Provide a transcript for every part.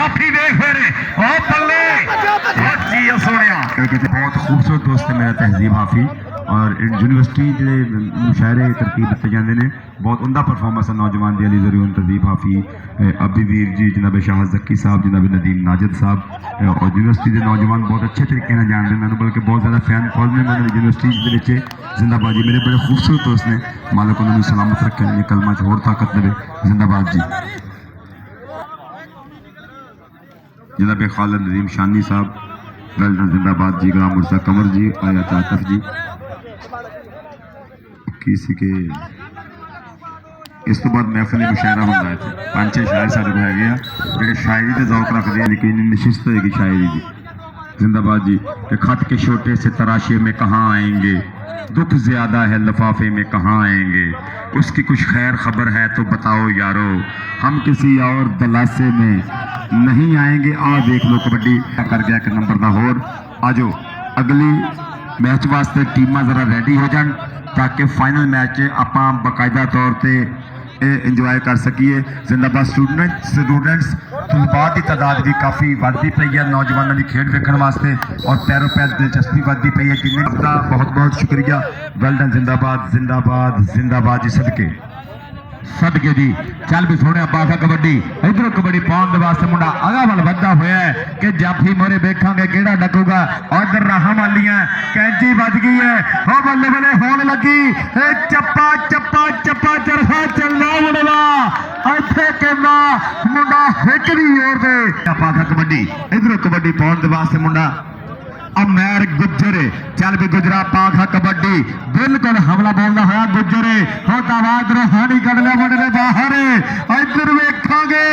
जाफी देख फिर ओ बल्ले जी सोनिया बहुत खूबसूरत दोस्त है मेरा तहजीब हाफी और यूनिवर्सिटी जो मुशायरे तरतीब दिते जाते हैं बहुत उमदा परफॉर्मेंस है नौजवान दी अली जरूर तहजीब हाफी अबी वीर जी जनाब शाह जक्की साहब जनाब नदीम नाजिद साहब और यूनिवर्सिटी के नौजवान बहुत अच्छे तरीके से जानते हैं बल्कि बहुत ज़्यादा फैन फॉलोइंग है यूनिवर्सिटी जिंदाबाद जी मेरे बड़े खूबसूरत दोस्त ने मालिक उन्होंने सलामत रखे ने कलमा च होर ताकत देवे जिंदाबाद जी जनाब खालिद नदीम शानी साहब वेल्डन जिंदाबाद जी गुलाम मुर्सा कंवर जी आया आतफ जी किसी के इस तो बाद महफिल मुशायरा होता है 5-6 शायर साढ़े को है जो शायरी का जौक रखते हैं लेकिन नशिस्त होगी शायरी की जिंदाबाद जी कि खत के छोटे से तराशे में कहाँ आएंगे दुख ज्यादा है लफाफे में कहाँ आएंगे उसकी कुछ खैर खबर है तो बताओ यारो हम किसी और दलासे में नहीं आएंगे आ देख लो कबड्डी कर गया एक नंबर का होर आजो अगली मैच वास्ते टीमां जरा रेडी हो जान ताकि फाइनल मैच आप बाकायदा तौर पर इंजॉय कर सकीए जिंदाबाद स्टूडेंट्स तलबात की तादाद भी काफ़ी बढ़ती पई है नौजवानों की खेड वेखण वास्ते और पैरों पैर दिलचस्पी बढ़ती पई है जिन्हें बहुत बहुत शुक्रिया वेल डन जिंदाबाद जिंदाबाद जिंदाबाद जी सदके जी चल भी सोने पासा कबड्डी इधरों कबड्डी पाउन वास्ते मुंडा अगा वाल वधा होया है कि जाफी मोरे देखांगे केड़ा डकूगा और इधर राह वालियां कैंची बज गई है हो बल्ले बल्ले होने लगी ए चप्पा चप्पा चप्पा चरखा चलना मुंडा इथे कहना मुंडा हिकड़ी ओर दे पासा कबड्डी इधरों कबड्डी पाउन वास्ते मुंडा अमैर गुजर चल भी गुजरा पाखा कबड्डी बिल्कुल हमला बोलना होया गुजर होता आवाज हानी कड़ लिया मुंडे बाहर इधर वेखांगे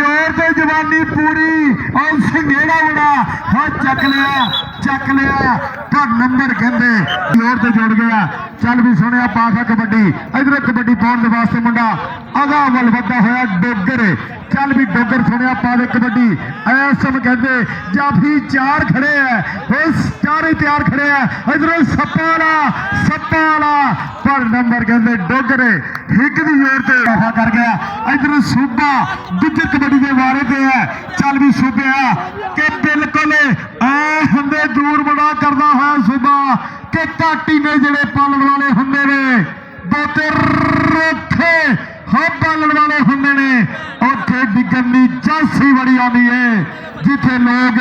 और तो जवानी पूरी और संगेड़ा बड़ा हो चक लिया पर नंबर कहते और तो जुड़ गया चल भी सुने पाखा कबड्डी इधर कबड्डी पाउन वास्ते मुंडा अगा वल वधा होया डोगर चल भी डोगर सुने पावे कबड्डी ऐसम कहते जाफी 4 खड़े है चार ही तैयार खड़े हैं इधरों सप्पा पर नंबर कहते डोगरे हिक दी जोर से कर गया इधरों सूबा दूजे कबड्डी के वारे पे है चल भी सूबे के बिल्कुल होंगे दूर बड़ा करना है सूबा के घाटी ने जेडे पालन वाले होंगे ने बोते रोथे हो पालन वाले होंगे ने उथे डिगन की चांसी बड़ी आती है जिथे लोग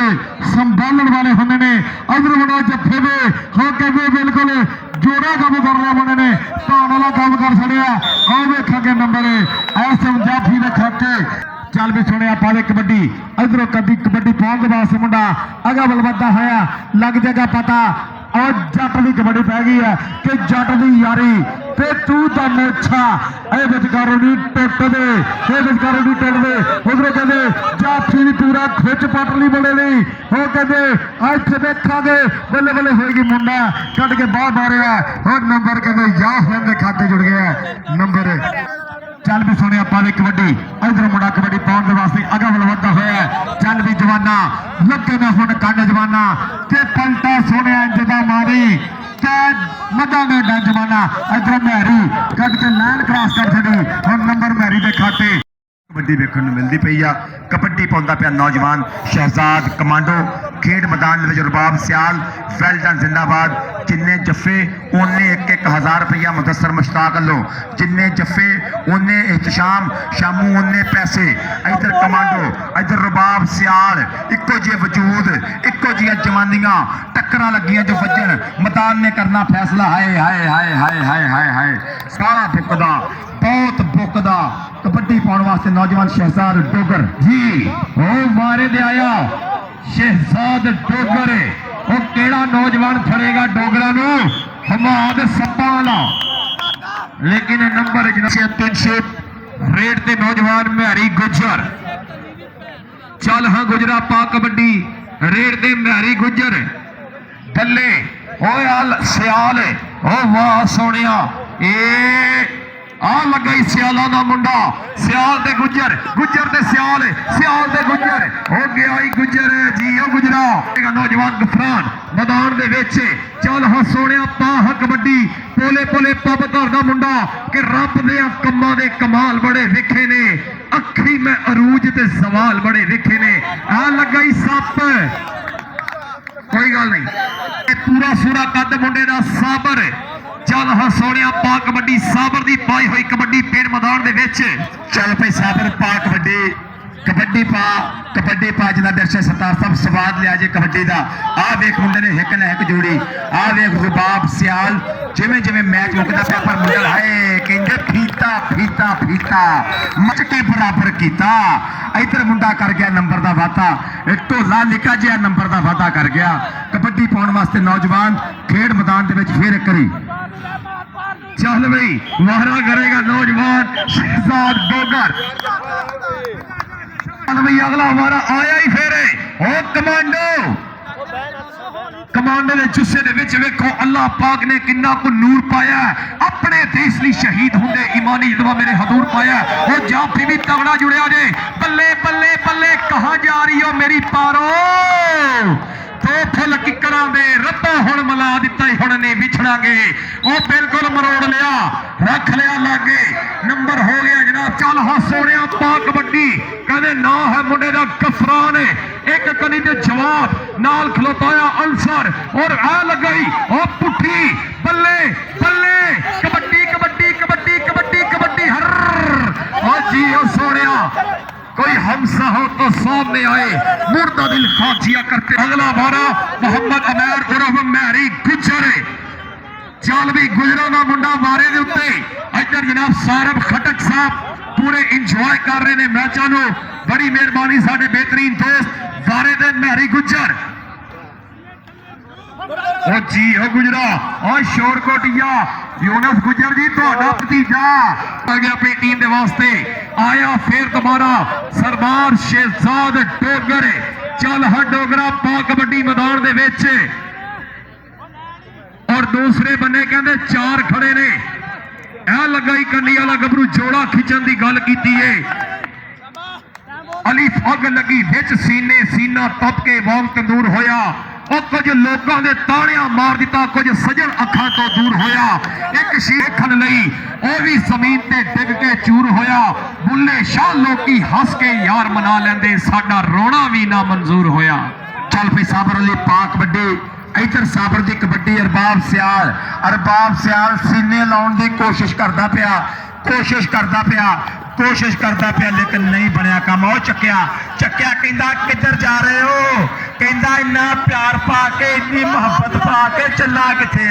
संभालन वाले होंगे ने इधर बड़ा जफे में हो कहते बिल्कुल जोड़ा काम कर रहा मुंडे ने धान वाला काम कर छड़िया आओ वेखांगे नंबर ऐसे जाफी ने खाते चल भी सुने पावे कबड्डी इधरों कभी कबड्डी पाउन वास्ते मुंडा अगा बल वधा होया लग जाएगा पता और जट की कबड्डी पै गई है कि जट की यारी ते तू तो मोछा ए विचकारों नहीं टुट दे विचकारों नहीं टुट दे उधरों कहते जाफी भी पूरा खिच पट ली बड़े नहीं वो कहते इतने देखा बल्ले बल्ले होएगी मुंडा कट के बाहर मारिया और नंबर कहते या के खाते जुड़ गया नंबर चल भी सुने पावे कबड्डी इधर मुंडा कबड्डी पाउन वास्ते अगा वाल वधा होया चल भी जवाना लगे ने हुण कंड जवाना ते पलटा सुने इंजदा मारी मदा ने डन जमाना इधर मैरी कट के लाइन क्रॉस कर छड़ी हम नंबर मैरी के खाते कबड्डी देखने को मिलती पई आ कबड्डी पाउंदा पिया नौजवान शहजाद कमांडो खेड मैदान रुबाब सियाल वेल डन जिंदाबाद जिन्ने जफे उन्ने 1-1 रुपया मुदस्सर मुश्ताक लो जिन्ने जफे उन्ने एहतशाम शामू उन्ने पैसे इधर कमांडो इधर रुबाब सियाल इको जी वजूद इको जी जवानियां टक्कर लगियां जो वजन मैदान ने करना फैसला हाय हाय हाय हाय हाय हाय हाय सारा बुकदा बहुत बुकदा कबड्डी पाउन वास्ते नौजवान शहजाद डोगर जी ओ मारे दे आया शहजाद डोगर वो केड़ा नौजवान फड़ेगा डोगरा नु हमाद सप्पा वाला लेकिन नंबर 300 रेड ते नौजवान मेहरी गुजर चल हाँ गुजरा पा कबड्डी रेड ते मेहरी गुजर बल्ले ओ यार सियाल ओ वाह सोनिया ए आ लगा सियाला का मुंडा सियाल ते गुजर गुजर ते सियाल ते गुजर हो गया गुजर जी ओ गुजरा नौजवान गफरान मैदान दे विच चल हाँ सोने पा हाँ कबड्डी पोले पोले पब घर का मुंडा कि रब दे कमां दे कमाल बड़े विखे ने अखी मैं अरूज ते सवाल बड़े देखे ने आ लगा ही सप कोई गल नहीं पूरा सूरा कद मुंडे दा साबर चल हाँ सोनिया पा कबड्डी साबर दी पाई हुई कबड्डी पेड़ मैदान दे विच चल भाई साबर पा कबड्डी पा जिन्ना दर्शक सरदार सब स्वाद लिया जे कबड्डी दा आ वेख मुंडे ने हिक ना हिक जोड़ी आ वेख रुबाब सियाल जिवें जिवें मैच मुकदा पिया पर मुंडे हाय कहंदे फीता फीता फीता मच के बराबर कीता इधर मुंडा कर गया नंबर दा वादा ढोला निका जिहा नंबर दा वादा कर गया कबड्डी पाउण वास्ते नौजवान खेड मैदान दे विच फिर करी चल भाई वारा करेगा नौजवान शहजाद डोगर चल भाई अगला हमारा आया ही फेरे ओ कमांडो दे जुस्से दे विच वेखो अल्लाह पाक ने किन्ना को नूर पाया अपने देश ਲਈ शहीद ਹੁੰਦੇ ईमानी जज्बा मेरे हजूर पाया ओ जाफी भी तगड़ा जुड़िया जे बल्ले बल्ले बल्ले कहां जा रही हो मेरी पारो तो फुल किकरां दे रब्बा हुण मिला दिता हुण ने विछड़ांगे ओ बिल्कुल मरोड़ लिया रख लिया लागे नंबर हो गया जनाब चल हाँ सोनिया पा कबड्डी कहते ना है मुंडे दा गफरान एक कनी ते जवाब नाल खलोताया अंसर और आ लगाई ओ पुठी बल्ले बल्ले कबड्डी कबड्डी कबड्डी कबड्डी कबड्डी हर ओ जी ओ सोनिया कोई हमसा हो तो सामने आए मुर्दा दिल खाजिया करते अगला बारा मोहम्मद अमैर उर्फ मैरी गुजर चल भी गुजरा का मुंडा मारे दे उत्ते इधर जनाब सारब खटक साहब पूरे इंजॉय कर रहे हैं मैचों को बड़ी मेहरबानी साडे बेहतरीन दोस्त बारे दे मैरी गुजर ओ जी हो गुजरा और शोरकोटिया यूनस गुजर जी ਤੁਹਾਡਾ ਭਤੀਜਾ आ गया अपनी टीम के वास्ते आया फिर दोबारा सरदार शहजाद डोगर चल हा डोगरा पा कबड्डी मैदान दे विच और दूसरे बन्ने कहते चार खड़े ने ए लगाई कन्नी वाला गबरू जोड़ा खिंचन की गल की है अली अग लगी विच सीने सीना तप के वांग तंदूर होया और कुछ लोगों के ताड़ियां मार दिता कुछ सजन अखां तो दूर होया एक शेखन लई ओ भी जमीन ते डिग के चूर होया बुल्ले शाह लोकी हंस के यार मना लेंदे साडा रोना भी ना मंजूर होया चल भाई साबर अली पा कबड्डी इधर साबर दी कबड्डी अरबाब सियाल सीने लाउण दी कोशिश करदा पिया लेकिन नहीं बनया काम ओ चक्या कहंदा किधर जा रहे हो कहंदा इन्ना प्यार पा के इन्नी मोहब्बत पा के चला किथे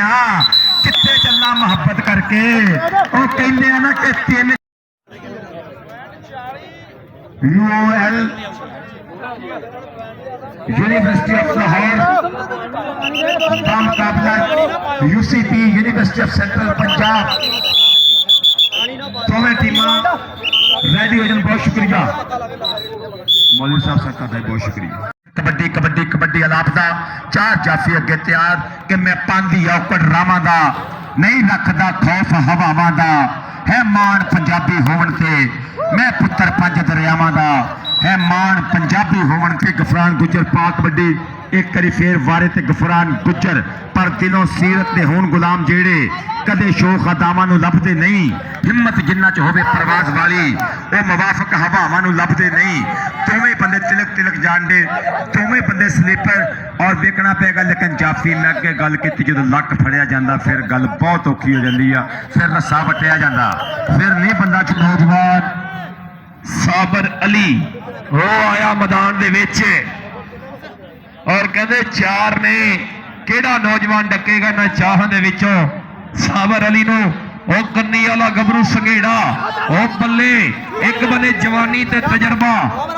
किथे चलना मोहब्बत करके ओ कहंदे ना कि तीन UOL यूनिवर्सिटी ऑफ लाहौर का मुकाबला UCP university of central Punjab दोवें टीमां रेडी हो जान बहुत शुक्रिया मौलवी साहब सरकार का बहुत शुक्रिया कबड्डी कबड्डी कबड्डी अलापदा चार जाफी अगे तैयार कि मैं पांदी औकड़ रावां दा नहीं रखदा खौफ हवावां दा है मान पंजाबी होवन ते मैं पुत्र पंज दरियावां दा है मान पंजाबी होवन ते गफरान गुजर पा कबड्डी एक करी फेर वारे ते गफरान गुजर पर दिलों सीरत दे होन गुलाम जेड़े कदे शोख अदावां नूं लभदे नहीं हिम्मत जिन्ना च होवे परवाज वाली ओ मवाफक हवावां नूं लभदे नहीं दोवें बंदे तिलक तिलक जाणदे दोवें बंदे स्लीपर और देखना पेगा लेकिन जाफी मैं अगे गल की जो लक फड़िया जाता फिर गल बहुत औखी हो जाती है फिर रस्सा वटिया जाता फिर नहीं बंदा नौजवान साबर अली वो आया मैदान दे विच और कहते चार ने केड़ा नौजवान डकेगा ना चाह दे विचों साबर अली नो ओ कन्नी वाला गबरू संघेड़ा ओ बल्ले एक बने जवानी ते तजर्बा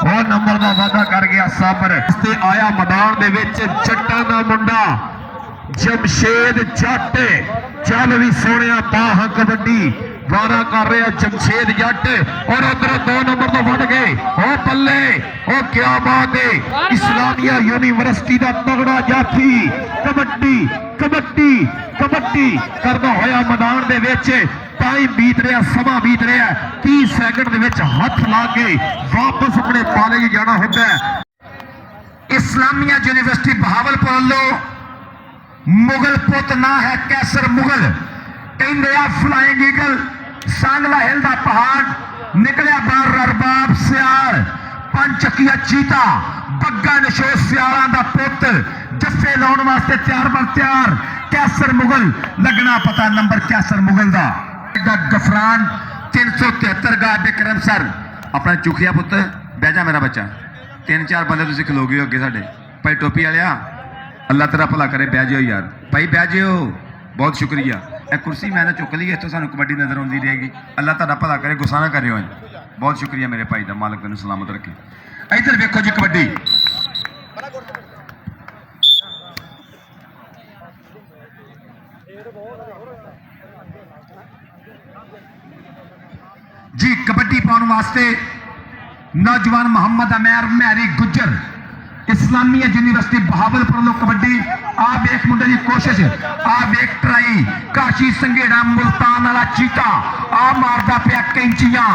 ओ नंबर का वादा कर गया साबर ते आया मैदान दे विच जट्टां दा मुंडा जमशेद जट चल भी सोनिया पाह कबड्डी वारा कर रहा जमशेद जट और उधर 2 नंबर तो बढ़ गए ओ बल्ले ओ क्या बात है इस्लामिया यूनिवर्सिटी का तगड़ा जाफी कबड्डी कबड्डी कबड्डी करदा होया मैदान दे विच टाइम बीत रहा समा बीत रहा 30 सेकंड दे विच हथ ला के वापस अपने कॉलेज जाना होता है इस्लामिया यूनिवर्सिटी बहावलपुर वालों मुगल पुत ना है कैसर मुगल कहते फ्लाइंग ईगल सांगला हिल का पहाड़ निकलिया बाहर अरबाब सियाल पंचकिया चीता बग्गा नशो सियाला दा पुत जस्से लाउण वास्ते तैयार बर तैयार कैसर मुगल लगना पता नंबर कैसर मुगल दा गफरान 373 गा बिक्रम सर अपना चुखिया पुत बह जा मेरा बच्चा 3-4 बंदे तुसीं खलोगे हो अगे साडे भाई टोपी वालिया अल्लाह तेरा भला करे बह जाओ यार भाई बह जाओ बहुत शुक्रिया ए कुर्सी मैंने चुक ली इतों सानू कबड्डी नजर आती रहेगी अल्लाह तुहाडा भला करे गुस्सा ना करियो बहुत शुक्रिया मेरे भाई का मालक तेन सलामत रखे इधर वेखो जी कबड्डी जी कबड्डी पाने वास्ते नौजवान मोहम्मद अमेर मैरी गुज्जर इस्लामिया यूनिवर्सिटी बहावलपुर लो कबड्डी आ वेख मुंडे की कोशिश आ वेख ट्राई काशी संघेड़ा मुल्तान वाला चीता आ मारदा पिया कैंचियां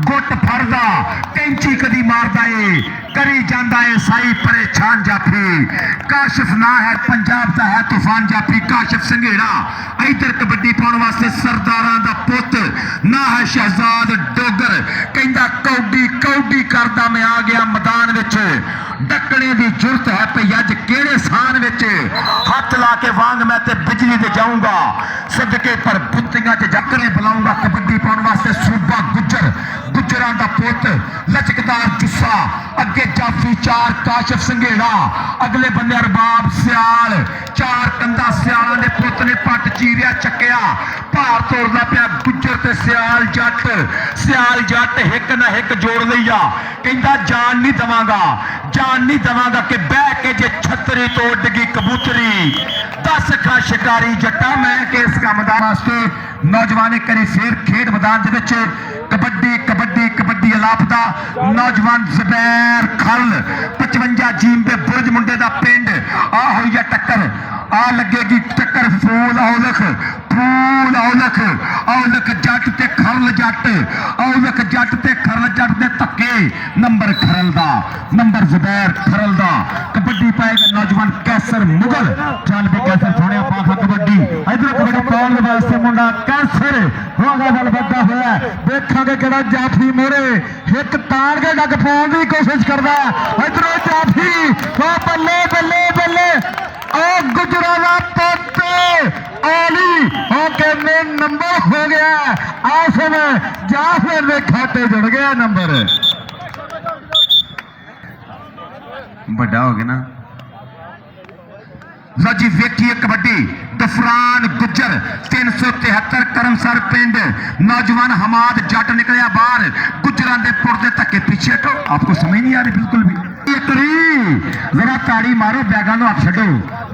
गुट फड़दा कैंची कदी मारदा है करी जांदा है साई परेशान जाफी काशिफ ना है पंजाब दा है तूफान जाफी काशिफ संघेड़ा इधर कबड्डी पाने वास्ते सरदारां दा पुत ना है शहजाद डोगर कहंदा कौडी कौडी करदा मैं आ गया मैदान विच डकने की जरूरत है भई अज केड़े स्थान विच हाथ ला के वांग मैं ते बिजली ते जाऊंगा सदके पर बुत्तियां च जकड़े बुलाऊंगा कबड्डी पाने वास्ते सूबा गुज्जर गुज्जरां दा पुत लचकदार जुस्सा अगे जाफी चार काशिफ संघेड़ा अगले बंदे अरबाब सियाल चार कंधा सियालां दे पुत ने पट चीरिया चक्किया भार तोड़दा पिया गुज्जर ते सियाल जट हिक ना हिक जोड़ लईया कहंदा जान नहीं दवांगा कि बह के जे छतरी तोड़ गई कबूतरी दस खा शिकारी जट्टा मैं कि इस काम वास्ते नौजवान करी फिर खेड मैदान दे विच कबड्डी कबड्डी कबड्डी अलापदा नौजवान जुबैर खल 55 जीम दे बुरज मुंडे दा पिंड आ होई है टक्कर आ लगेगी टक्कर फूल औलख जट ते खरल जट औलख जट ते खरल जट दे धक्के नंबर खरल दा नंबर जुबैर खरल दा कबड्डी पाएगा नौजवान कैसर मुगल चल भी कैसर सोने पाखा कबड्डी इधर कबड्डी पाने वास्ते मुंडा कैसर होगा बल बद्दा होया देखांगे केड़ा जाफी मोरे हिक ताण के डग पाउण दी कोशिश करदा इधर जाफी ओ बल्ले बल्ले बल्ले ओ गुजरावा पुत आली ओके मेन नंबर हो गया आसम जाफर दे खाते जुड़ गया नंबर बड़ा हो गया ना लो जी वेखिए कबड्डी गफरान गुज्जर 373 करमसर पिंड नौजवान हमाद जट निकलिया बाहर गुजरां दे पुर दे धक्के पीछे हटो आपको समझ नहीं आ रही बिल्कुल भी जरा ताड़ी मारो बैगा हाथ छो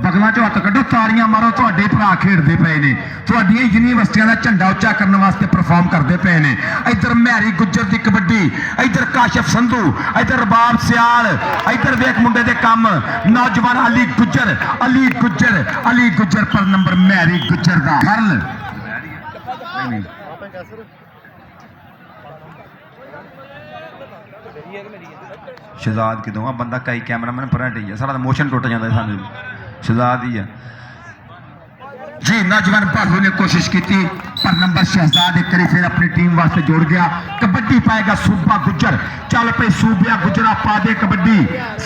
बगलों चो हथ कड्डो ताड़ियां मारो तुहाडे भरा खेडते पे ने तुहाडियां यूनिवर्सिटियां दा झंडा उच्चा करने वास्ते परफॉर्म करते पे ने इधर मैरी गुज्जर दी कबड्डी इधर काशिफ संधू इधर रबाब सियाल इधर वेख मुंडे दे काम नौजवान अली गुज्जर पर नंबर मैरी गुज्जर दा खरल शहजाद किदों बंदा कई कैमरामैन पर हट गया सारा मोशन टुट जाता है सानू शहजाद ही है जी नौजवान भालू ने कोशिश की पर नंबर शहजाद एक करी फिर अपनी टीम वास्ते जोड़ गया कबड्डी पाएगा सूबा गुज्जर चल पे सूबिया गुजरा पा दे कबड्डी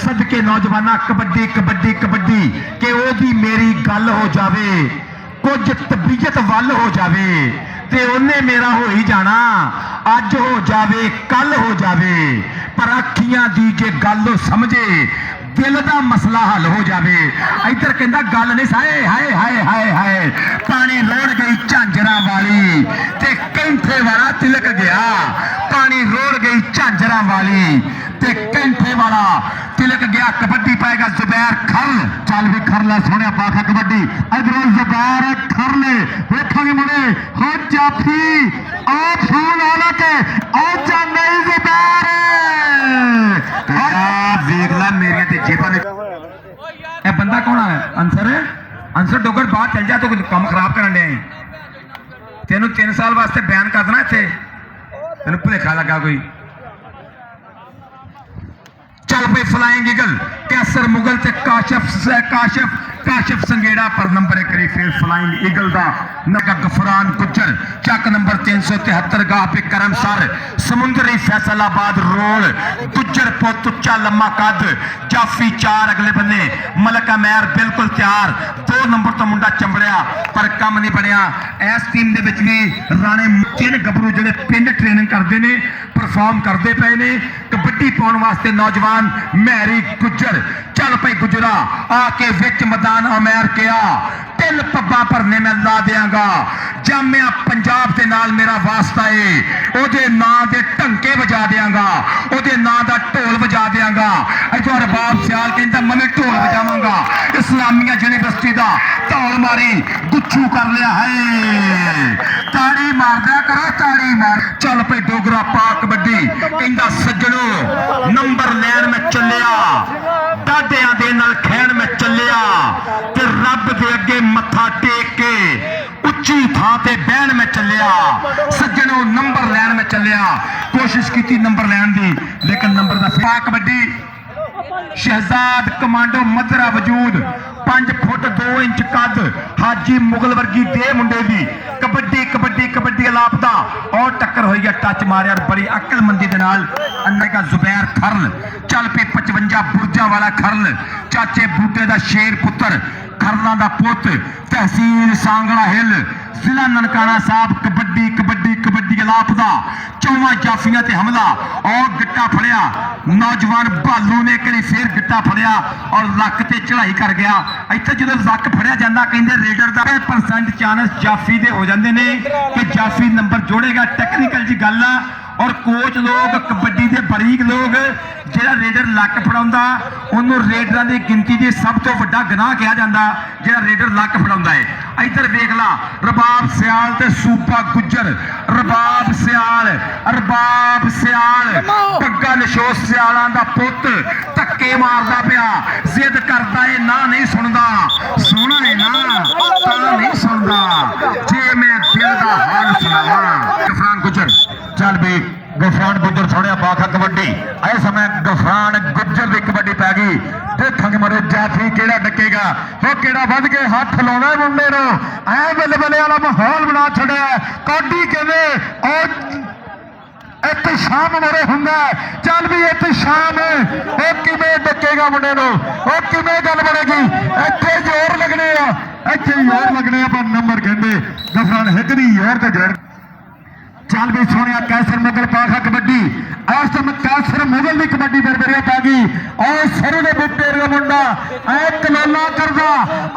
सदके नौजवाना कबड्डी कबड्डी कबड्डी के ओदी मेरी गल हो जावे कुछ तबीयत वल हो जावे ते उन्हें मेरा हो ही जाना अज हो जावे कल हो जावे पर अखियां दी जे गल समझे दिल दा मसला हल हो जावे इधर कहंदा गल नहीं हाय हाय हाय हाय हाय पानी रोड़ गई झांजरा वाली ते कैंठे वाला तिलक गया पानी रोड़ गई झांजरा वाली ते कैंठे वाला तिलक गया कबड्डी पाएगा जुबैर खरल चल भी खरला सोने पाखा कबड्डी इधरों जुबैर खरले देखोगे मुड़े हो जाफी ओ फोन आला के ओ चेन्नई जुबैर देख ला मेरे ते जेबा ने ए बंदा कौन है अंसर डोगर बाहर चल जा तो काम खराब करन दे तेनू 3 साल वास्ते बयान कर देना इत्थे तेनू भुलेखा लगा कोई चल पे फ्लाइंग ईगल कैसर मुगल ते काशिफ संगेड़ा पर नंबर 1 करी फिर फ्लाइंग ईगल दा नगा गफरान गुज्जर चक नंबर 373 गाह पे करम सर समुंदरी फैसलाबाद रोड गुज्जर पुत उच्चा लम्मा कद जाफी 4 अगले बन्ने मलका मैर बिल्कुल तैयार 2 नंबर तो मुंडा चंबड़िया पर कम नहीं बनया इस टीम दे विच भी राणे 3 गबरू जिहड़े पिंड ट्रेनिंग करते ने परफॉर्म करते पे ने कबड्डी पाउण वास्ते नौजवान मैरी गुज्जर चल पई गुजरा आके विच मैदान अमैर किया तिल पब्बा भरने मैं ला देंगा जामिया पंजाब के नाल मेरा वास्ता है ओदे नां दे ढंके बजा देंगा ओदे नां दा ढोल बजा देंगा इथों रबाब सियाल कहंदा मैं ढोल बजावांगा इस्लामिया यूनिवर्सिटी दा धौल मारी गुच्छू कर लिया है ताड़ी मार दिया करो ताड़ी मार चल पे डोगरा पा कबड्डी कहंदा सज्जणो नंबर लैन में चलिया डाडियां दे नाल खैण में चलिया ते रब दे अगे मत्था टेक के उच्ची थां ते बहन में चलिया सज्जणों नंबर लैन में चलिया कोशिश की नंबर लैन दी लेकिन नंबर दा पा कबड्डी शहजाद कमांडो मदरा वजूद 5 फुट 2 इंच कद हाजी मुगल वर्गी दे मुंडे दी कबड्डी कबड्डी कबड्डी अलापदा और टक्कर हुई है टच मारिया और बड़ी अक्लमंदी दे नाल अन्ने का जुबैर खरल चल पे 55 बुर्जा वाला खरल चाचे बूटे दा शेर पुत्र खरला दा पुत तहसील सांगड़ा हिल जिला ननकाना साहब कबड्डी कबड्डी कबड्डी अलापदा 4 जाफियां ते हमला और गिट्टा फड़िया नौजवान भालू ने करी फिर गिट्टा फड़िया और लक ते चढ़ाई कर गया इत्थे जो लक फड़िया जाता कहते रेडर का 50% चांस जाफी दे हो जाते ने कि जाफी नंबर जोड़ेगा टेक्निकल जी गल आ और कोच लोग कबड्डी के बरीक लोग जो रेडर लक फड़ा उन्होंने रेडर की गिनती की सब तो वड्डा गुनाह कहा जाता जो रेडर लक फड़ा है इधर वेख ला रबाब सियाल ते सूबा गुज्जर रबाब सियाल पग्गा नशोस सियालां दा पुत धक्के मारदा पिया जिद करदा है ना नहीं सुनदा सोना है ना तां नहीं सुनदा जे मैं दिल दा हाल सुनावां गफरान गुज्जर चल भी गफरान गुज्जर छोड़िया बाखा कबड्डी इस समय गफरान गुज्जर की कबड्डी पै गई देखा मरे जाफी केड़ा डकेगा वो केड़ा वध के हाथ लाउणा मुंडे नो ऐ बल्ले बल्ले वाला माहौल बना छड़िया कौडी कहंदे और इत्थे शाम मरे हुंदा चल भी इत्थे शाम वो किवें डकेगा मुंडे नो वो किवें गल बनेगी इत्थे जोर लगने पर नंबर कहंदे गफरान हिक दी जोर ते जोर चल भी सोने कैसर मुगल पाखा कबड्डी इस समय कैसर मुगल की कबड्डी बरबरिया पै गई और सरू के बुट्टे का मुंडा ऐ कलोला करदा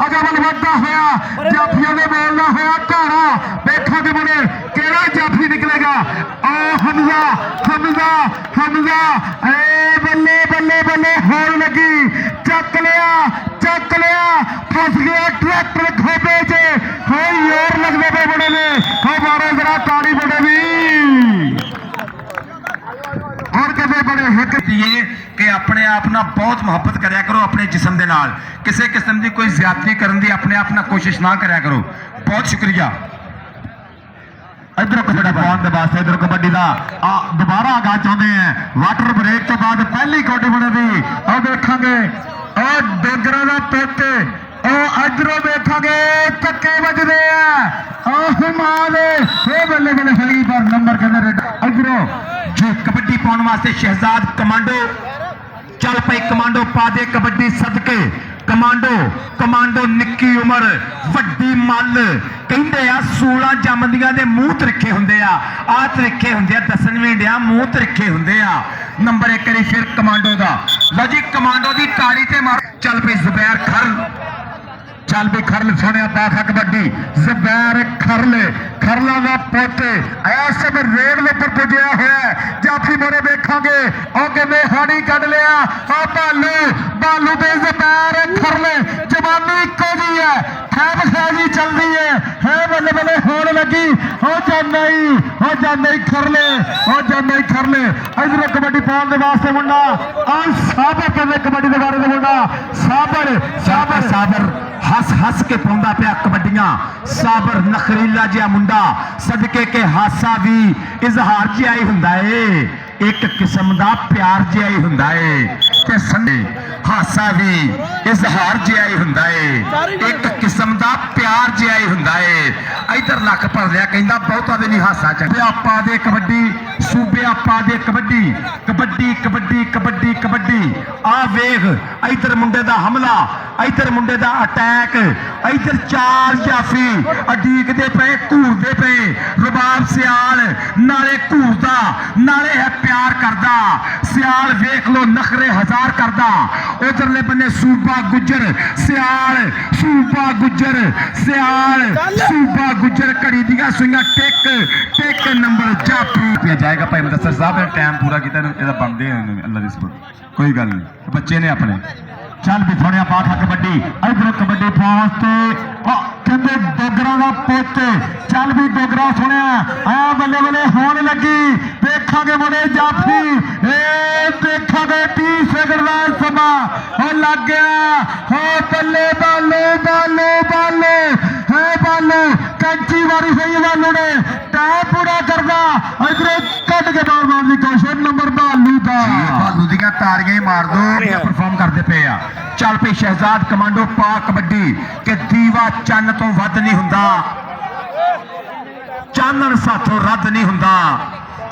अगवल वधदा होया जाफियों ने बोलना होया घारा देखा के बने केड़ा जाफी निकलेगा ओ हमजा हमजा हमजा ए बल्ले बल्ले बल्ले होल लगी चक लिया फस गया ट्रैक्टर खोपे च हो यार लगदे पे बड़े ने हो मारो जरा ताड़ी बड़े भी और कहते बड़े हिट दिए कि अपने आप ना बहुत मुहब्बत करया करो अपने जिस्म दे नाल किसी किस्म की कोई ज्यादती करने की अपने आप ना कोशिश ना करया करो बहुत शुक्रिया इधर वास्ते इधर कबड्डी का दोबारा आगाज चाहते हैं वाटर ब्रेक तो बाद पहली कौडी बनेगी और देखेंगे और डोगरा का पुत इधरों देखेंगे धक्के बजते हैं बल्ले बल्ले सही पर नंबर कहते इधरों जो कबड्डी पाने वास्ते शहजाद कमांडो चल पई कमांडो पा दे कबड्डी सदके कमांडो निक्की उमर वड्डी मल कहंदे आ 16 जमदियां दे मूंह तरीके हुंदे आ तरीके हुंदे आ दसन भी दिया मूंह तरीके हुंदे आ नंबर 1 करी फिर कमांडो दा लो जी कमांडो दी ताड़ी ते मार चल पई जुबैर खरल चल भी खरल सुनिया पाखा कबड्डी जुबैर खरला का पुत ऐसे में रेड पर पुजया हुआ जाफी मोरे देखांगे और कहते हाड़ी कट लिया बालू दे जुबैर खरले जवानी इको जी है बखाजी चल रही है बल्ले बल्ले होने लगी हो जाने खरले इधर कबड्डी पाने वास्ते मुंडा और साबर कहते कबड्डी के बारे में मुंडा साबर हस के पाउंदा पिया कबड्डियां साबर नखरीला जिहा मुंडा सदके के हासा भी इजहार जिहा ही हुंदा है एक किस्म का प्यार जिहा ही हुंदा है ते संडे ਹਾਸਾ ਵੀ ਇਜ਼ਹਾਰ ਜਿਹਾ ਹੀ ਹੁੰਦਾ ਏ, ਇੱਕ ਕਿਸਮ ਦਾ ਪਿਆਰ ਜਿਹਾ ਹੀ ਹੁੰਦਾ ਏ। ਇਧਰ ਲੱਕ ਭਰ ਲਿਆ, ਕਹਿੰਦਾ ਬਹੁਤਾ ਵੀ ਨਹੀਂ ਹਾਸਾ ਚੱਕਿਆ। ਆਪਾਂ ਦੇ ਕਬੱਡੀ, ਸੂਬੇ ਆਪਾਂ ਦੇ ਕਬੱਡੀ, ਕਬੱਡੀ ਕਬੱਡੀ ਕਬੱਡੀ ਕਬੱਡੀ। ਆ ਵੇਖ ਇਧਰ ਮੁੰਡੇ ਦਾ ਹਮਲਾ, ਇਧਰ ਮੁੰਡੇ ਦਾ ਅਟੈਕ, ਇਧਰ ਚਾਰ ਜਾਫੀ ਅਡੀਕਦੇ ਪਏ, ਘੂਰਦੇ ਪਏ। ਰਬਾਬ ਸਿਆਲ ਨਾਲੇ ਘੂਰਦਾ ਨਾਲੇ ਹੈ ਪਿਆਰ ਕਰਦਾ। ਸਿਆਲ ਵੇਖ ਲੋ ਨਖਰੇ ਹਜ਼ਾਰ ਕਰਦਾ। ਉਧਰਲੇ ਬੰਨੇ ਸੂਬਾ ਗੁੱਜਰ ਸਿਆਲ, ਸੂਬਾ ਗੁੱਜਰ ਸਿਆਲ, ਸੂਬਾ ਗੁੱਜਰ ਘੜੀ ਦੀਆਂ ਸੂਈਆਂ ਟਿਕ ਨੰਬਰ ਜਾਫੀ ਪਿਆ ਜਾਏਗਾ। ਭਾਈ ਮੁਦੱਸਰ ਸਾਹਿਬ ਨੇ ਟਾਈਮ ਪੂਰਾ ਕੀਤਾ, ਇਹਦਾ ਬੰਦੇ ਅੱਲਾ ਦੇ ਸਪੋਰਟ, ਕੋਈ ਗੱਲ ਨਹੀਂ, ਬੱਚੇ ਨੇ ਆਪਣੇ। ਚੱਲ ਵੀ ਥੋੜਿਆ ਬਾਤ ਹੈ ਕਬੱਡੀ, ਇਧਰ ਕਬੱਡੀ ਪਹੁੰਚ ਤੇ ਕਹਿੰਦੇ ਡੋਗਰਾ ਦਾ ਪੁੱਤ। ਚੱਲ ਵੀ ਡੋਗਰਾ ਸੁਣਿਆ ਆ ਬੱਲੇ ਬੱਲੇ ਹੋਣ ਲੱਗੀ। ਦੇਖਾਂਗੇ ਮੁੰਡੇ ਜਾਫੀ, ਦੇਖਾਂਗੇ 30 ਸੈਕਿੰਡ ਦਾ ਸਮਾਂ ਹੋ ਲੱਗ ਗਿਆ। ਹੋ ਬੱਲੇ ਬਾਲੂ ਬਾਲੂ ਬਾਲੂ ਹੈ ਬਾਲੂ, ਕੈਂਚੀ ਵਾਰੀ ਹੋਈ ਬਾਲੂ ਨੇ, ਟਾਈਮ ਪੂਰਾ ਕਰਦਾ। ਇਧਰੋਂ ਕੱਢ ਕੇ ਬਾਲ ਮਾਰਨ ਦੀ ਕੋਸ਼ਿਸ਼ ਨੰਬਰ ਬਾਲੂ ਦਾ। ਬਾਲੂ ਦੀਆਂ ਤਾੜੀਆਂ ਹੀ ਮਾਰ ਦੋ। ਪਰਫਾਰਮ ਕਰਦੇ ਪਏ ਆ। ਚੱਲ ਪਈ ਸ਼ਹਿਜ਼ਾਦ ਕਮਾਂਡੋ ਪਾ ਕਬੱਡੀ ਕਿ ਦੀਵਾ ਚੰਨ ਤੋਂ ਵੱਧ ਨਹੀਂ ਹੁੰਦਾ, ਚਾਨਣ ਸਾਥੋਂ ਰੱਦ ਨਹੀਂ ਹੁੰਦਾ,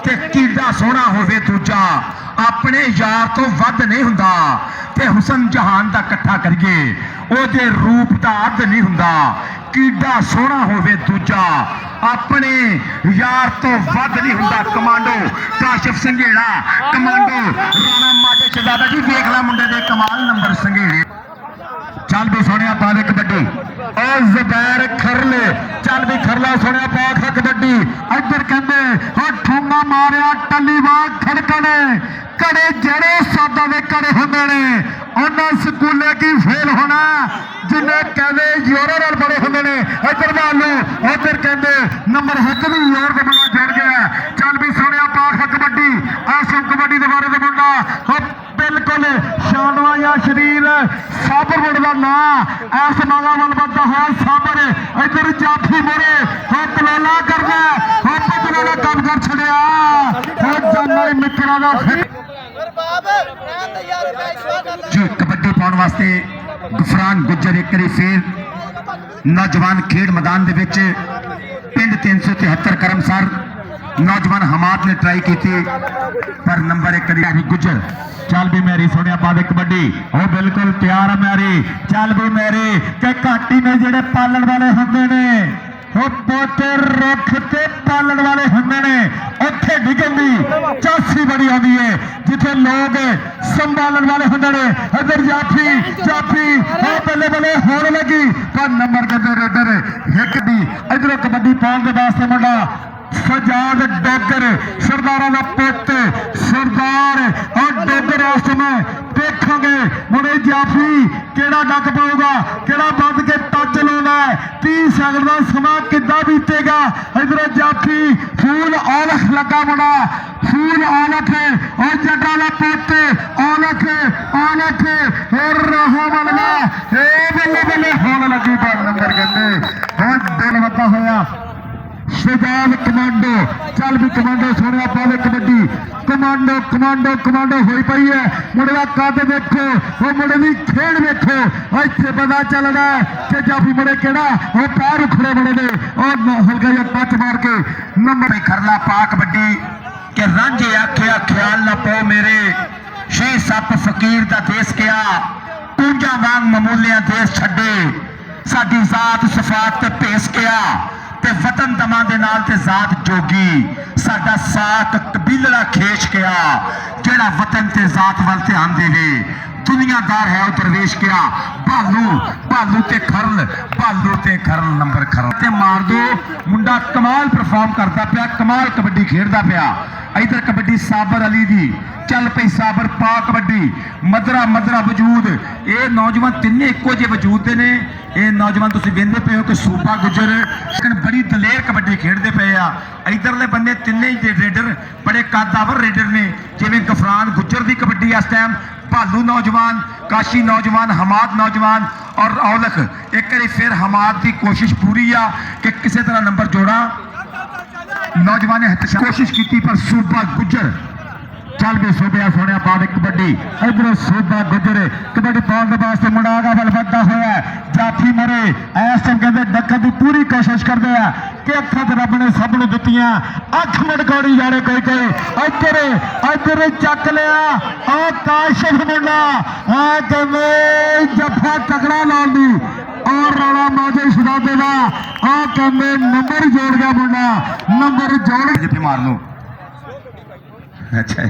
ਤੇ ਕੀੜਾ ਸੋਹਣਾ ਹੋਵੇ ਦੂਜਾ ਆਪਣੇ ਯਾਰ ਤੋਂ ਵੱਧ ਨਹੀਂ ਹੁੰਦਾ, ਤੇ ਹੁਸਨ ਜਹਾਨ ਦਾ ਇਕੱਠਾ ਕਰੀਏ ਉਹਦੇ ਰੂਪ ਦਾ ਅੱਧ ਨਹੀਂ ਹੁੰਦਾ। ਕੀੜਾ ਸੋਹਣਾ ਹੋਵੇ ਦੂਜਾ ਆਪਣੇ ਯਾਰ ਤੋਂ ਵੱਧ ਨਹੀਂ ਹੁੰਦਾ। ਕਮਾਂਡੋ ਕਾਸ਼ਿਫ ਸੰਘੇੜਾ, ਕਮਾਂਡੋ ਰਾਣਾ ਮਾਜੇ ਸ਼ਹਿਜ਼ਾਦਾ ਜੀ, ਵੇਖ ਲੈ ਮੁੰਡੇ ਦੇ ਕਮਾਲ ਨੰਬਰ ਸੰਘੇੜੇ। ਚੱਲ ਵੀ ਸੋਹਣਿਆ ਪਾ ਦੇ ਕਬੱਡੀ, ਔਰ ਜ਼ਬੈਰ ਖਰਲੇ। ਚੱਲ ਵੀ ਖਰਲਾ ਸੋਹਣਿਆ ਪਾ ਕਬੱਡੀ। ਇੱਧਰ ਕਹਿੰਦੇ ਉਹ ਠੂਮਾ ਮਾਰਿਆ ਟੱਲੀਵਾਲ ਖੜਕਣੇ ਕੜੇ, ਜਿਹੜੇ ਸਾਦਾ ਦੇ ਕੜੇ ਹੁੰਦੇ ਨੇ ਉਹਨਾਂ ਸਕੂਲੇ ਕੀ ਫੇਲ ਹੋਣਾ, ਜਿੰਨੇ ਕਹਿੰਦੇ ਯੂਰੋ ਨਾਲ ਬੜੇ ਹੁੰਦੇ ਨੇ। ਇੱਧਰ ਮਾਲੂ, ਉੱਧਰ ਕਹਿੰਦੇ ਨੰਬਰ 1 ਵੀ ਯੂਰੋ ਦਾ ਮੁੰਡਾ ਜੜ ਗਿਆ। ਚੱਲ ਵੀ ਸੋਹਣਿਆ ਪਾ ਕਬੱਡੀ, ਆਸਮ ਕਬੱਡੀ ਦੇ ਬਾਰੇ ਦਾ ਮੁੰਡਾ ਬਿਲਕੁਲ ਸ਼ਾਨਵਾ ਜਾਂ ਸ਼ਰੀਰ ਸਾਬਰ ਮੁੰਡੇ ਦਾ ਨਾਂ ਐਸ ਮਾਲਾ ਵੱਲ ਵੱਧਦਾ ਹੋਇਆ ਸਾਬਰ। ਇੱਧਰ ਜਾਫੀ ਮੋਰੇ ਹੋ ਕਲੋਲਾ ਕਰਦਾ, ਹੋ ਪਤਲਾ ਕੰਮ ਕਰ ਛੜਿਆ, ਹੋ ਜਾਨਾ ਮਿੱਤਰਾਂ ਦਾ ਜੀ। ਕਬੱਡੀ ਪਾਉਣ ਵਾਸਤੇ ਗੁਫਰਾਨ ਗੁੱਜਰ ਇੱਕ ਵਾਰੀ ਫੇਰ ਨੌਜਵਾਨ ਖੇਡ ਮੈਦਾਨ ਦੇ ਵਿੱਚ ਪਿੰਡ 373 ਕਰਮਸਰ ਨੌਜਵਾਨ ਹਮਾਦ ਨੇ ਟਰਾਈ ਕੀਤੀ ਪਰ ਨੰਬਰ 1 ਕਰੀ ਗੁੱਜਰ। ਚੱਲ ਵੀ ਮੇਰੀ ਸੁਣਿਆ ਬਾਵੇ ਕਬੱਡੀ, ਉਹ ਬਿਲਕੁਲ ਤਿਆਰ ਆ ਮੇਰੀ। ਚੱਲ ਵੀ ਮੇਰੀ ਕਿ ਘਾਟੀ ਨੇ ਜਿਹੜੇ ਪਾਲਣ ਵਾਲੇ ਹੁੰਦੇ ਨੇ, ਉਹ ਪੋਤੇ ਰੁੱਖ ਤੇ ਪਾਲਣ ਵਾਲੇ ਹੁੰਦੇ ਨੇ, ਉੱਥੇ ਡਿੱਗਣ ਦੀ ਚਾਸੀ ਬੜੀ ਆਉਂਦੀ ਹੈ ਜਿੱਥੇ ਲੋਕ ਸੰਭਾਲਣ ਵਾਲੇ ਹੁੰਦੇ ਨੇ। ਇੱਧਰ ਜਾਫੀ ਜਾਫੀ ਉਹ ਬੱਲੇ ਬੱਲੇ ਹੋਣ ਲੱਗੀ ਪਰ ਨੰਬਰ ਕਹਿੰਦੇ ਰੇਡਰ ਇੱਕ ਦੀ। ਇੱਧਰੋਂ ਕਬੱਡੀ ਪਾਉਣ ਦੇ ਵਾਸਤੇ ਮੁੰਡਾ ਸਜਾਦ ਡੋਗਰ, ਸਰਦਾਰਾਂ ਦਾ ਪੁੱਤ ਸਰਦਾਰ ਔਰ ਡੋਗਰ। ਇਸ ਸਮੇਂ ਦੇਖਾਂਗੇ ਮੁੰਡੇ ਜਾਫੀ ਕਿਹੜਾ ਡੱਕ ਪਾਊਗਾ, ਕਿਹੜਾ ਵੱਧ ਕੇ ਟੱਚ ਲਾਉਣਾ। 30 ਸੈਕਿੰਡ ਦਾ ਸਮਾਂ ਕਿੱਦਾਂ ਬੀਤੇਗਾ। ਇਧਰੋਂ ਜਾਫੀ ਫੂਲ ਔਲਖ ਲੱਗਾ ਮੁੰਡਾ, ਫੂਲ ਔਲਖ ਔਰ ਜੱਟਾਂ ਦਾ ਪੁੱਤ ਔਲਖ ਔਲਖ ਰਹਾ ਬਲਵਾ। ਇਹ ਬੱਲੇ ਬੱਲੇ ਹੋਣ ਲੱਗੀ ਪਰ ਨੰਬਰ ਕਹਿੰਦੇ ਹੁਣ ਦਿਲ ਵੱਧਾ ਹੋਇਆ। ਸ਼ਹਿਜ਼ਾਦ ਕਮਾਂਡੋ, ਚੱਲ ਵੀ ਕਮਾਂਡੋ ਸੋਹਣਿਆ ਪਾਵੇ ਕਬੱਡੀ। ਕਮਾਂਡੋ ਕਮਾਂਡੋ ਕਮਾਂਡੋ ਹੋਈ ਪਈ ਹੈ। ਮੁੰਡੇ ਦਾ ਕੱਦ ਦੇਖੋ, ਉਹ ਮੁੰਡੇ ਦੀ ਖੇਡ ਵੇਖੋ। ਇੱਥੇ ਪਤਾ ਚੱਲਦਾ ਕਿ ਜਾਫੀ ਮੁੰਡੇ ਕਿਹੜਾ ਉਹ ਪੈਰ ਉਖੜੇ ਮੁੰਡੇ ਦੇ, ਉਹ ਹਲਕਾ ਜਿਹਾ ਟੱਚ ਮਾਰ ਕੇ ਨੰਬਰ ਖਰਲਾ ਪਾ ਕਬੱਡੀ ਕਿ ਰਾਂਝੇ ਆਖਿਆ ਖਿਆਲ ਨਾ ਪਾਓ ਮੇਰੇ, ਛੇ ਸੱਪ ਫਕੀਰ ਦਾ ਦੇਸ ਕਿਆ, ਪੂੰਜਾਂ ਵਾਂਗ ਮਮੂਲਿਆਂ ਦੇਸ ਛੱਡੇ, ਸਾਡੀ ਜ਼ਾਤ ਸਫਾਤ ਤੇ ਭੇਸ ਕਿਆ, ਤੇ ਵਤਨ ਦਮਾਂ ਦੇ ਨਾਲ ਤੇ ਜ਼ਾਤ ਜੋਗੀ, ਸਾਡਾ ਸਾਥ ਕਬੀਲੜਾ ਖੇਚ ਕਿਆ, ਜਿਹੜਾ ਵਤਨ ਤੇ ਜ਼ਾਤ ਵੱਲ ਧਿਆਨ ਦੇਵੇ, ਦੁਨੀਆਦਾਰ ਹੈ ਉਹ ਦਰਵੇਸ਼ ਕਿਆ। ਭਾਲੂ ਭਾਲੂ ਤੇ ਖਰਲ, ਭਾਲੂ ਤੇ ਖਰਲ ਨੰਬਰ ਖਰਲ ਤੇ ਮਾਰ ਦੋ। ਮੁੰਡਾ ਕਮਾਲ ਪਰਫਾਰਮ ਕਰਦਾ ਪਿਆ, ਕਮਾਲ ਕਬੱਡੀ ਖੇਡਦਾ ਪਿਆ। ਇਧਰ ਕਬੱਡੀ ਸਾਬਰ ਅਲੀ ਦੀ, ਚੱਲ ਪਈ ਸਾਬਰ ਪਾ ਕਬੱਡੀ। ਮਦਰਾ ਮਦਰਾ ਵਜੂਦ, ਇਹ ਨੌਜਵਾਨ ਤਿੰਨੇ ਇੱਕੋ ਜਿਹੇ ਵਜੂਦ ਦੇ ਨੇ। ਇਹ ਨੌਜਵਾਨ ਤੁਸੀਂ ਵੇਖਦੇ ਪਏ ਹੋ ਕਿ ਸੂਬਾ ਗੁੱਜਰ ਲੇਕਿਨ ਬੜੀ ਦਲੇਰ ਕਬੱਡੀ ਖੇਡਦੇ ਪਏ ਆ। ਇਧਰਲੇ ਬੰਦੇ ਤਿੰਨੇ ਹੀ ਰੇਡਰ ਬੜੇ ਕੱਦਾਵਰ ਰੇਡਰ ਨੇ, ਜਿਵੇਂ ਗਫਰਾਨ ਗੁੱਜਰ ਦੀ ਕਬੱਡੀ ਇਸ ਟਾਈਮ, ਭਾਲੂ ਨੌਜਵਾਨ, ਕਾਸ਼ੀ ਨੌਜਵਾਨ, ਹਮਾਦ ਨੌਜਵਾਨ ਔਰ ਔਲਖ। ਇੱਕ ਵਾਰੀ ਫਿਰ ਹਮਾਦ ਦੀ ਕੋਸ਼ਿਸ਼ ਪੂਰੀ ਆ ਕਿ ਕਿਸੇ ਤਰ੍ਹਾਂ ਨੰਬਰ ਜੋੜਾ। ਨੌਜਵਾਨ ਨੇ ਕੋਸ਼ਿਸ਼ ਕੀਤੀ ਪਰ ਸੂਬਾ ਗੁੱਜਰ ਚੱਲ ਵੀ ਸੋਭਿਆ ਸੋਹਣਿਆ ਬਾਦ ਕਬੱਡੀ ਇਧਰੋਂ ਸੋਭਾ ਗੁੱਜਰ ਕਬੱਡੀ ਪਾਉਣ ਦੇ ਵਾਸਤੇ ਮੁੰਡਾ ਆਗਾ ਵੱਲ ਵੱਧਦਾ ਹੋਇਆ ਜਾਫੀ ਮਰੇ ਇਸ ਟਾਈਮ ਕਹਿੰਦੇ ਡੱਕਣ ਦੀ ਪੂਰੀ ਕੋਸ਼ਿਸ਼ ਕਰਦੇ ਆ ਕਿ ਅੱਖਾਂ ਤੇ ਰੱਬ ਨੇ ਸਭ ਨੂੰ ਦਿੱਤੀਆਂ ਅੱਖ ਮੜਕਾਉਣੀ ਜਾਣੇ ਕੋਈ ਇੱਧਰ ਚੱਕ ਲਿਆ ਆ ਕਾਸ਼ਫ ਮੁੰਡਾ ਆ ਕਹਿੰਦੇ ਜੱਫਾ ਤਕੜਾ ਲਾਉਣ ਦੀ और राणा माजे शराबे का आ कहते नंबर जोड़ गया मुंडा नंबर जोड़ जिथे मार लो अच्छा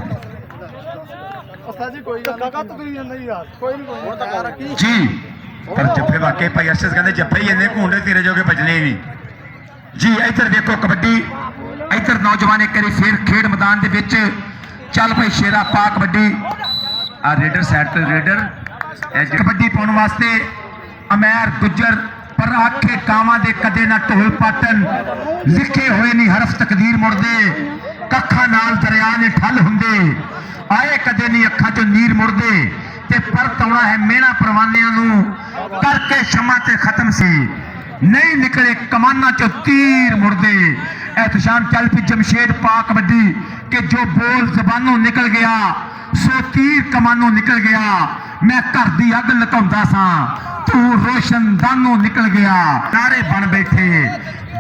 जी पर जफे वाकई भाई अर्शद कहते जफे ही इन्ने घूंडे तेरे जोगे बजने भी जी इधर देखो कबड्डी इधर नौजवान एक बारी फिर खेड मैदान दे विच चल भाई शेरा पा कबड्डी आ रेडर साइड ते रेडर कबड्डी पाउण वास्ते अमैर गुजर पर आखे कावां दे कदे ना ढोल पाटन लिखे होए नहीं हरफ तकदीर मुड़दे कखा नाल दरिया ने ठल हुंदे आए कदे नहीं अखां चों नीर मुड़दे ते परत आउणा है मेहना परवानियां नूं करके शमा ते खत्म सी नहीं निकले कमाना चो तीर मुड़दे एहतशाम चल पी जमशेद पा कबड्डी के जो बोल जबानों निकल गया सो तीर कमानों निकल गया मैं घर दी अग लकाउंदा सां तू रोशनदानों निकल गया नारे बन बैठे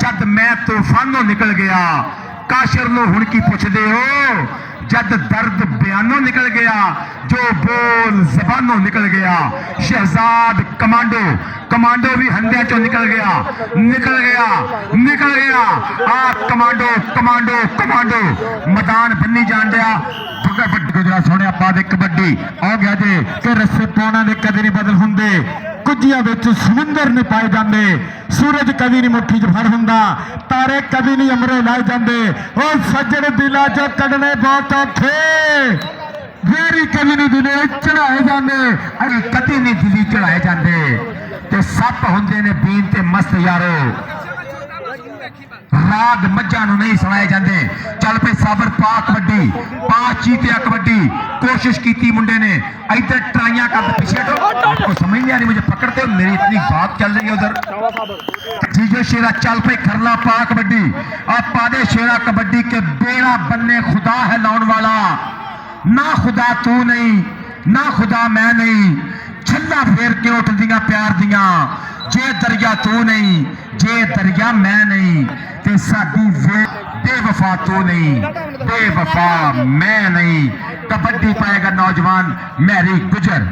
जद मैं तूफानों निकल गया काशर नो हुण की पुछदे हो जद दर्द बयानों निकल गया जो बोल जबानों निकल गया शहजाद कमांडो कमांडो भी हंडिया चो निकल गया आ कमांडो कमांडो कमांडो मैदान बन्नी जान दिया गुजरा सोने बाद कबड्डी आ गया जे कि रस्से पाउणा दे कदे नहीं बदल हुंदे कुजिया विच समुंदर नहीं पाए जाते सूरज कभी नहीं मुट्ठी च फड़ हुंदा तारे कभी नहीं अमरे लाए जाते और सज्जन दिला चो कढने बहुत औखे वेरी कभी नहीं दिले चढ़ाए जाते अरे कभी नहीं दिली चढ़ाए जाते ते सप हुंदे ने बीन ते मस्त यारो राग मज्जा नहीं सुनाए जाते चल पे साबर पा कबड्डी पा चीतिया कबड्डी कोशिश की मुंडे ने इधर ट्राइयां कर पीछे आपको समझ नहीं आ रही मुझे पकड़ते हो मेरी इतनी बात चल रही है उधर जीजो शेरा चल पे खरला पा कबड्डी आप पादे शेरा कबड्डी के बेड़ा बनने खुदा है लाउन वाला ना खुदा तू नहीं ना खुदा मैं नहीं छल्ला फेर के उठ दिया प्यार दिया जे दरिया तू नहीं जे दरिया मैं नहीं ते साडी बेवफा तू नहीं बेवफा मैं नहीं कबड्डी पाएगा नौजवान मैरी गुजर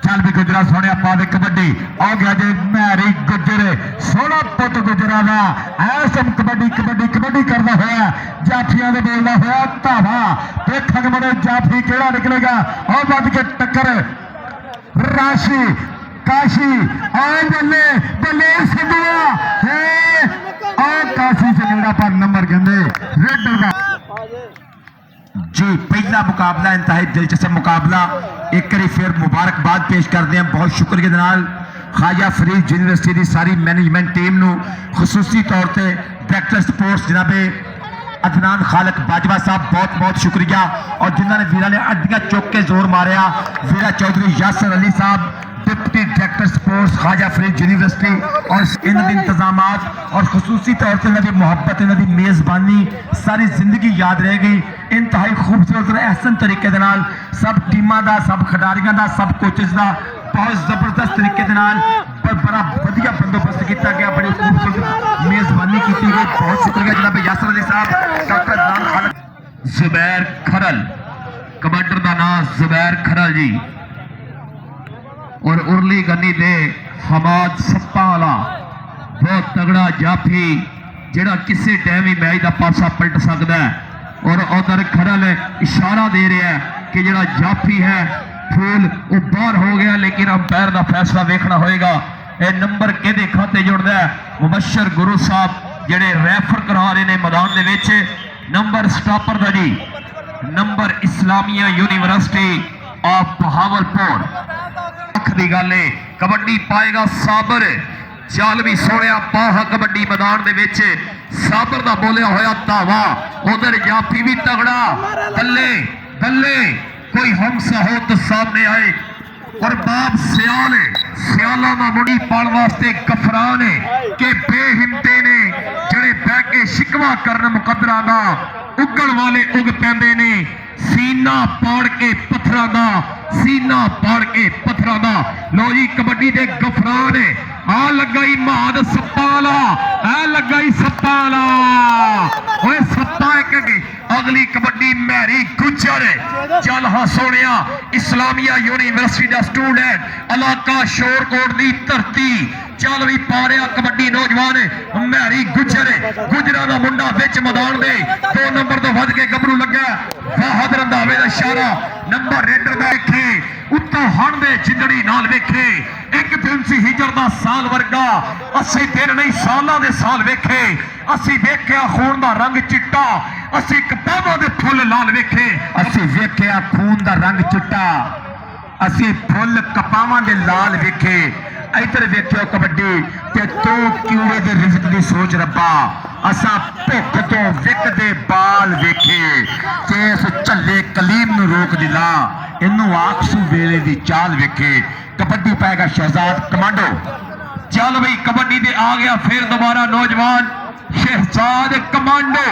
चल भी गुजरा सोने पाद कबड्डी आ गया जे मैरी गुजर सोना पुत गुजरा दा ऐसम कबड्डी कबड्डी कबड्डी करदा होया जाफियां दे बोलदा होया धावा देखण मरे जाफी केड़ा निकलेगा और वध के टक्कर राशि काशी आए बल्ले बल्ले सिद्धूआ है और काशी से नेड़ा पर नंबर कहंदे रेडर का जी पहला मुकाबला इंतहाई दिलचस्प मुकाबला एक बार फिर मुबारकबाद पेश करते हैं बहुत शुक्रिया नाल ख्वाजा फरीद यूनिवर्सिटी की सारी मैनेजमेंट टीम नूं खसूसी तौर पर डायरेक्टर स्पोर्ट्स जनाबे अदनान खालक बाजवा साहब बहुत बहुत शुक्रिया और जिन्होंने वीरा ने अड्डियां चुक के जोर मारिया वीरा चौधरी यासर अली साहब deputy director sports Khwaja Farid University और इन्होंने इंतजाम और खसूसी तौर पर इन्होंने मोहब्बत इन्होंने मेज़बानी सारी जिंदगी याद रहेगी इंतहाई खूबसूरत और एहसन तरीके दे नाल सब टीमां दा सब खिडारियां दा सब कोचेस दा बहुत जबरदस्त तरीके दे नाल बड़ा वधिया बंदोबस्त किया गया बड़ी खूबसूरत मेज़बानी की गई बहुत शुक्रिया जनाब यासर अली साहब डॉक्टर अदनान खालक जुबैर खरल कमांडर का नाम जुबैर खरल जी और उरली गनी दे हमाद सप्पा वाला बहुत तगड़ा जाफी जेड़ा किसी टाइम ही मैच का पासा पलट सकता है और उधर खरल इशारा दे रहा है कि जेड़ा जाफी है फूल वो बाहर हो गया लेकिन अंपायर का फैसला देखना होएगा ये नंबर किहदे खाते जुड़दा है मुबशर गुरु साहब जेड़े रैफर करा रहे हैं मैदान दे विच नंबर स्टॉपर दा जी number Islamia university of Bahawalpur की गल है कबड्डी पाएगा साबर चल भी सोने पाहा कबड्डी मैदान दे विच साबर दा बोलिया होया धावा उधर जाफी भी तगड़ा बल्ले बल्ले कोई हमसा हो तो सामने आए और बाप सियाल सियाला दा मुड़ी पाण वास्ते गफरान के बेहिम्मते ने जड़े बह के शिकवा करन मुकदरा दा उगण वाले उग पैंदे ने सीना पाड़ के पत्थरां दा, सीना पाड़ के पत्थरां दा। लो जी कबड्डी दे गफरान आ लगा ही महाद सप्पाला, आ लगा ही सप्पाला। ओए सप्पा एक अगली कबड्डी मैरी गुजर। चल हाँ सोनिया इस्लामिया यूनिवर्सिटी का स्टूडेंट इलाका शोरकोट की धरती। चल भी पा रहा कबड्डी नौजवान मैरी गुजर, गुजरा का मुंडा बिच मैदान दे 2 नंबर तो वध के गबरू लगा। वाहद रंधावे का इशारा नंबर रेडर का वेखे उत्तों हण दे जिंदड़ी नाल वेखे। एक दिन सी हिजर दा साल वर्गा, 80 दिन नहीं सालां दे साल वेखे। असी वेख्या खून दा रंग चिट्टा, असी कपावां दे फुੱਲ लाल वेखे। ਅਸੀਂ ਵੇਖਿਆ ਖੂਨ ਦਾ ਰੰਗ ਚਿੱਟਾ, ਅਸੀਂ ਫੁੱਲ ਕਪਾਵਾਂ ਦੇ ਲਾਲ ਵੇਖੇ। ਇਧਰ ਵੇਖਿਓ ਕਬੱਡੀ ਤੇ ਤੂੰ ਕਿਉੜੇ ਦੇ ਰਿਜ਼ਕ ਦੀ ਸੋਚ ਰੱਬਾ। ਅਸਾਂ ਭੁੱਖ ਤੋਂ ਵਿਕਦੇ ਬਾਲ ਵੇਖੇ ਤੇ ਇਸ ਝੱਲੇ ਕਲੀਮ ਨੂੰ ਰੋਕ ਦਿਲਾ। ਇਹਨੂੰ ਆਖਸੂ ਵੇਲੇ ਦੀ ਚਾਲ ਵੇਖੇ। ਕਬੱਡੀ ਪਾਏਗਾ ਸ਼ਹਿਜ਼ਾਦ ਕਮਾਂਡੋ। चल भाई कबड्डी दे आ गया फिर दोबारा नौजवान शहजाद कमांडो।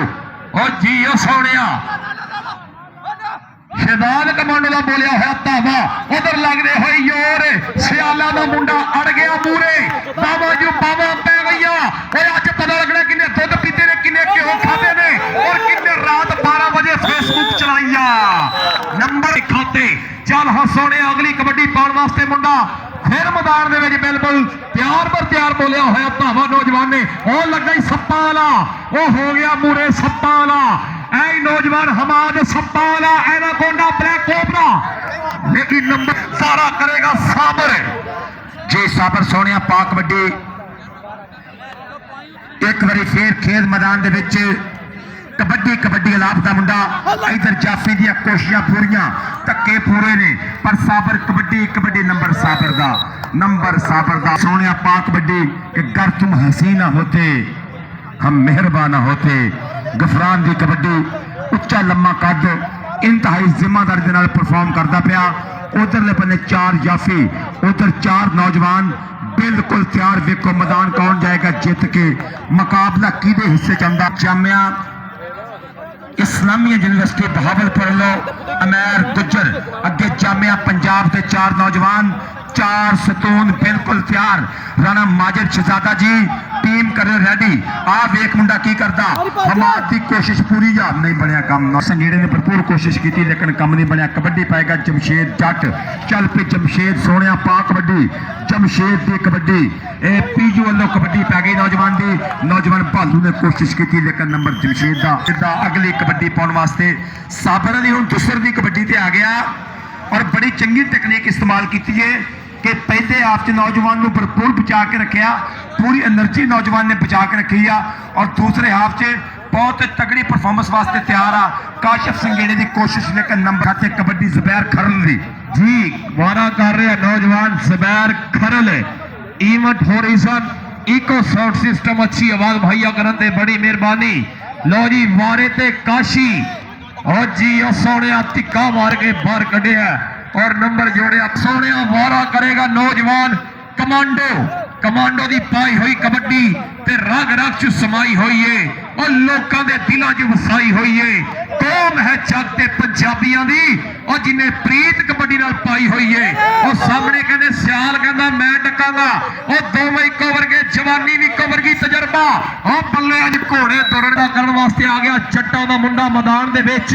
और जी सोनिया शहजाद कमांडो का बोलिया हुआ धावा उधर लगते हुए योर सियाला का मुंडा अड़ गया मूरे। बाबा जो बाबा पै गई। अज पता लगना किन्ने दुध पीते ने, किन्ने घ्यो खाते ने और किन्ने रात 12 बजे फेसबुक चलाई नंबर खाते। चल हाँ सोने अगली कबड्डी पाने वास्ते मुंडा फिर मैदान दे विच बिल्कुल तैयार पर तैयार बोलिया होया धावा नौजवान ने। ओ लगा ही सप्पा वाला, ओ हो गया मूरे सप्पा वाला। ऐ नौजवान हमाद सप्पा वाला, एनाकोंडा ब्लैक कोबरा। लेकिन नंबर सारा करेगा साबर। जे साबर सोनिया पा कबड्डी एक बारी फिर खेल मैदान दे विच कबड्डी कबड्डी अलाप का मुंडा। इधर जाफी दी कोशिशां पूरियां, धक्के पूरे ने पर साबर कबड्डी कबड्डी नंबर साबर दा, नंबर साबर दा। सोनिया पा कबड्डी कि गर तुम हसीना होते हम मेहरबान होते। गफरान दी कबड्डी उच्चा लम्मा कद इंतहाई जिम्मेदारी दे नाल परफॉर्म करता पिया। उधरले बन्ने 4 जाफी, उधर 4 नौजवान बिल्कुल तैयार। वेखो मैदान कौन जाएगा जित के, मुकाबला किहदे हिस्से च आंदा। जामिया इस्लामिया यूनिवर्सिटी बहावलपुर लो अमैर गुजर, अगे जामिया पंजाब के 4 नौजवान, 4 सतून बिल्कुल तैयार। राणा माजिद शहजादा जी टीम करे रेडी। आ वेख मुंडा की करता। हमाद की कोशिश पूरी या नहीं बनया कम। संगीड़े ने भरपूर कोशिश की लेकिन कम नहीं बनया। कबड्डी पाएगा जमशेद जट। चल पे जमशेद सोनिया पा कबड्डी, जमशेद की कबड्डी ए पीजू वालों कबड्डी पै गई नौजवान की। नौजवान भालू ने कोशिश की लेकिन नंबर जमशेद का। अगली कबड्डी पाने वास्ते साबर ने हुण दूसर की कबड्डी ते आ गया और बड़ी चंगी तकनीक इस्तेमाल की है कि पहले आप नौजवान को भरपूर बचा के रखा, पूरी एनर्जी नौजवान ने बचा के रखी है और दूसरे हाफ से बहुत तगड़ी परफॉर्मेंस वास्ते तैयार आ। काशिफ संगेड़े की कोशिश लेकर नंबर खाते कबड्डी जुबैर खरल दी जी वारा कर रहे नौजवान Zubair Kharal. Event horizon echo sound system अच्छी आवाज मुहैया करन दे बड़ी मेहरबानी। लो जी वारे ते काशी और जी सोने तिक्का मार के बाहर कढ़िया और नंबर जोड़े। सोने वारा करेगा नौजवान कमांडो। कमांडो की पाई हुई कबड्डी ते रग रग च समाई हुई है और लोगों के दिलों च वसाई हुई है। कौम है जग ते पंजाबियों दी और जिन्हें प्रीत कबड्डी नाल पाई हुई है। और सामने कहते सियाल कहता मैं डकांगा और दोवें इको वर्गे, जवानी भी इको वर्गी तजर्बा। और बल्ले अज घोड़े दौड़न का करने वास्ते आ गया जट्टां दा मुंडा मैदान दे विच।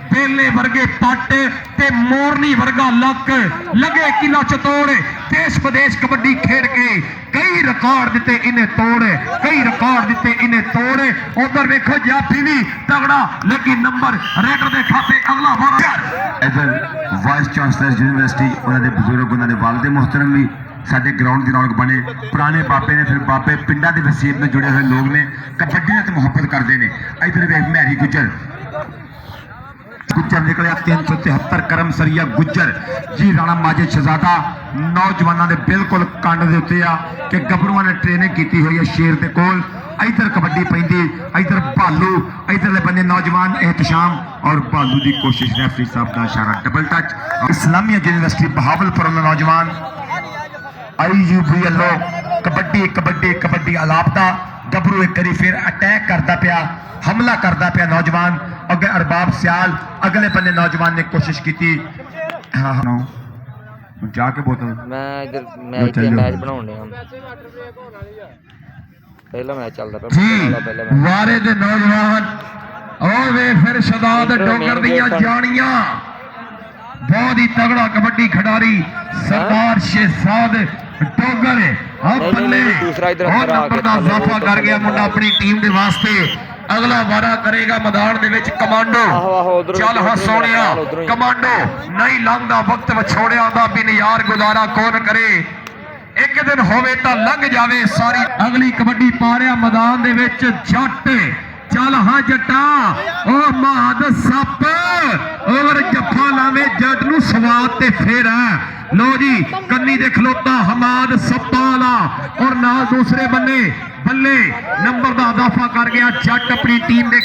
बेले वर्गे पट ते मोरनी वर्गा लक लगे किला चतोड़। देश प्रदेश कबड्डी खेड के कई रिकॉर्ड दिते इन्हें तोड़, कई रिकॉर्ड दिते इन्हें तोड़। उधर देखो जाफी भी तगड़ा लेकिन नंबर रेडर दे खाते अगला वारा। इधर वाइस चांसलर यूनिवर्सिटी उन्होंने बुजुर्ग उन्होंने वालदे मोहतरम भी साडे ग्राउंड की रौनक बने। पुराने बाबे ने फिर बाबे पिंडा के वसीयत में जुड़े हुए लोग ने कबड्डी नाल मुहब्बत करते हैं। इधर वेख मैरी गुजर गुजर निकलिया 373 करम सरिया गुजर जी। राणा माजिद शहजादा नौजवानों के बिल्कुल कंड के उत्ते आ कि गबरूआं ने ट्रेनिंग की हुई है शेर के कोल। इधर कबड्डी पैंदी, इधर भालू, इधरले बंदे नौजवान एहतशाम और भालू की कोशिश। रेफरी साहब का इशारा double touch. Islamia university Bahawalpur नौजवान IUB वालों कबड्डी कबड्डी कबड्डी अलापदा। गबरू एक करी फिर अटैक करता पिया, हमला करता पिया नौजवान अगे अरबाब सियाल, अगले बन्ने नौजवान ने कोशिश की थी। हाँ हाँ जाके बोतल मैं इधर जो चल जाओ। मैच बनाने हम पहला मैच चलता पिया जी पहला मैच वारे दे नौजवान और वे फिर शदाद डोगर दियां जानियां बहुत ही तगड़ा कबड्डी खिडारी सरदार शहजाद डोगर बल्ले दूसरा इधर और अंदर आ नंबर के दा थल्ले इजाफा कर गया मुंडा अपनी टीम दे वास्ते अगला वारा करेगा मैदान दे विच कमांडो आहो, आहो, उधरों- चल उधरों हा ही सोनिया उधरों ही। कमांडो नहीं लंघदा वक्त विछोड़िया दा बिन यार गुजारा कौन करे एक दिन होवे तां लंघ जावे सारी अगली कबड्डी पा रिहा मैदान दे विच जट चल हाँ जट्टा ओ महाद सप और जफा लावे जट नू स्वाद ते फेर है लो जी कन्नी दे खलोता हमाद सप्पा वाला और नाल दूसरे बन्ने बल्ले नंबर दा इजाफा कर गया जट अपनी टीम दे